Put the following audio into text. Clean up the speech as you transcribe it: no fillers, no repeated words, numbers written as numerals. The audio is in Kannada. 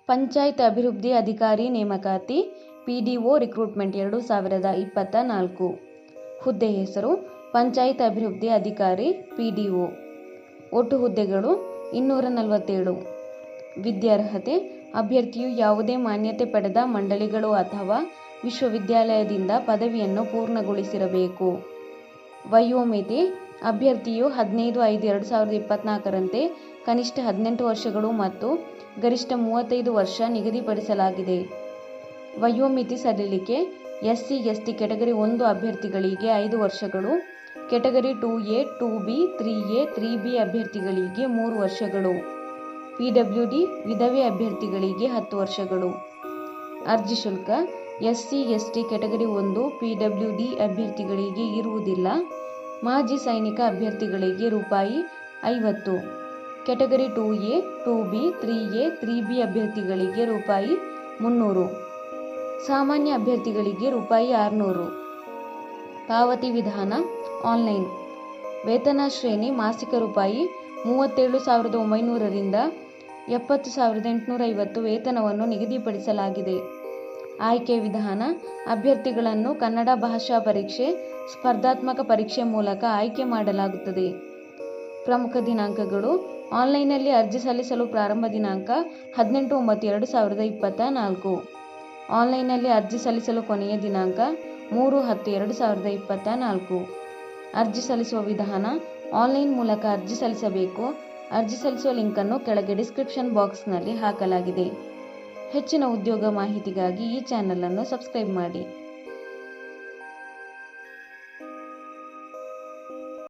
ಪಂಚಾಯತ್ ಅಭಿವೃದ್ಧಿ ಅಧಿಕಾರಿ ನೇಮಕಾತಿ PDO ರಿಕ್ರೂಟ್ಮೆಂಟ್ 2024. ಹುದ್ದೆ ಹೆಸರು ಪಂಚಾಯತ್ ಅಭಿವೃದ್ಧಿ ಅಧಿಕಾರಿ PDO. ಒಟ್ಟು ಹುದ್ದೆಗಳು 247. ವಿದ್ಯಾರ್ಹತೆ ಅಭ್ಯರ್ಥಿಯು ಯಾವುದೇ ಮಾನ್ಯತೆ ಪಡೆದ ಮಂಡಳಿಗಳು ಅಥವಾ ವಿಶ್ವವಿದ್ಯಾಲಯದಿಂದ ಪದವಿಯನ್ನು ಪೂರ್ಣಗೊಳಿಸಿರಬೇಕು. ವಯೋಮಿತಿ ಅಭ್ಯರ್ಥಿಯು 15/5/2024ರಂತೆ ಕನಿಷ್ಠ 18 ವರ್ಷಗಳು ಮತ್ತು ಗರಿಷ್ಠ 35 ವರ್ಷ ನಿಗದಿಪಡಿಸಲಾಗಿದೆ. ವಯೋಮಿತಿ ಸಡಿಲಿಕೆ SC/ST ಕೆಟಗರಿ 1 ಅಭ್ಯರ್ಥಿಗಳಿಗೆ 5 ವರ್ಷಗಳು, category 2A, 2B, 3A, 3B ಅಭ್ಯರ್ಥಿಗಳಿಗೆ 3 ವರ್ಷಗಳು, PWD ವಿಧವೆ ಅಭ್ಯರ್ಥಿಗಳಿಗೆ 10 ವರ್ಷಗಳು. ಅರ್ಜಿ ಶುಲ್ಕ SC/ST ಕೆಟಗರಿ 1 PWD ಅಭ್ಯರ್ಥಿಗಳಿಗೆ ಇರುವುದಿಲ್ಲ. ಮಾಜಿ ಸೈನಿಕ ಅಭ್ಯರ್ಥಿಗಳಿಗೆ ₹50, category 2A, 2B, 3A, 3B ಅಭ್ಯರ್ಥಿಗಳಿಗೆ ₹300, ಸಾಮಾನ್ಯ ಅಭ್ಯರ್ಥಿಗಳಿಗೆ ₹600. ಪಾವತಿ ವಿಧಾನ ಆನ್ಲೈನ್. ವೇತನ ಶ್ರೇಣಿ ಮಾಸಿಕ ₹37,900ರಿಂದ 70,850 ವೇತನವನ್ನು ನಿಗದಿಪಡಿಸಲಾಗಿದೆ. ಆಯ್ಕೆ ವಿಧಾನ ಅಭ್ಯರ್ಥಿಗಳನ್ನು ಕನ್ನಡ ಭಾಷಾ ಪರೀಕ್ಷೆ, ಸ್ಪರ್ಧಾತ್ಮಕ ಪರೀಕ್ಷೆ ಮೂಲಕ ಆಯ್ಕೆ ಮಾಡಲಾಗುತ್ತದೆ. ಪ್ರಮುಖ ದಿನಾಂಕಗಳು: ಆನ್ಲೈನ್ನಲ್ಲಿ ಅರ್ಜಿ ಸಲ್ಲಿಸಲು ಪ್ರಾರಂಭ ದಿನಾಂಕ 18/9/2024. ಆನ್ಲೈನ್ನಲ್ಲಿ ಅರ್ಜಿ ಸಲ್ಲಿಸಲು ಕೊನೆಯ ದಿನಾಂಕ 3/10/2024. ಅರ್ಜಿ ಸಲ್ಲಿಸುವ ವಿಧಾನ: ಆನ್ಲೈನ್ ಮೂಲಕ ಅರ್ಜಿ ಸಲ್ಲಿಸಬೇಕು. ಅರ್ಜಿ ಸಲ್ಲಿಸುವ ಲಿಂಕನ್ನು ಕೆಳಗೆ ಡಿಸ್ಕ್ರಿಪ್ಷನ್ ಬಾಕ್ಸ್ನಲ್ಲಿ ಹಾಕಲಾಗಿದೆ. ಹೆಚ್ಚಿನ ಉದ್ಯೋಗ ಮಾಹಿತಿಗಾಗಿ ಈ ಚಾನಲ್ ಅನ್ನು ಸಬ್ಸ್ಕ್ರೈಬ್ ಮಾಡಿ.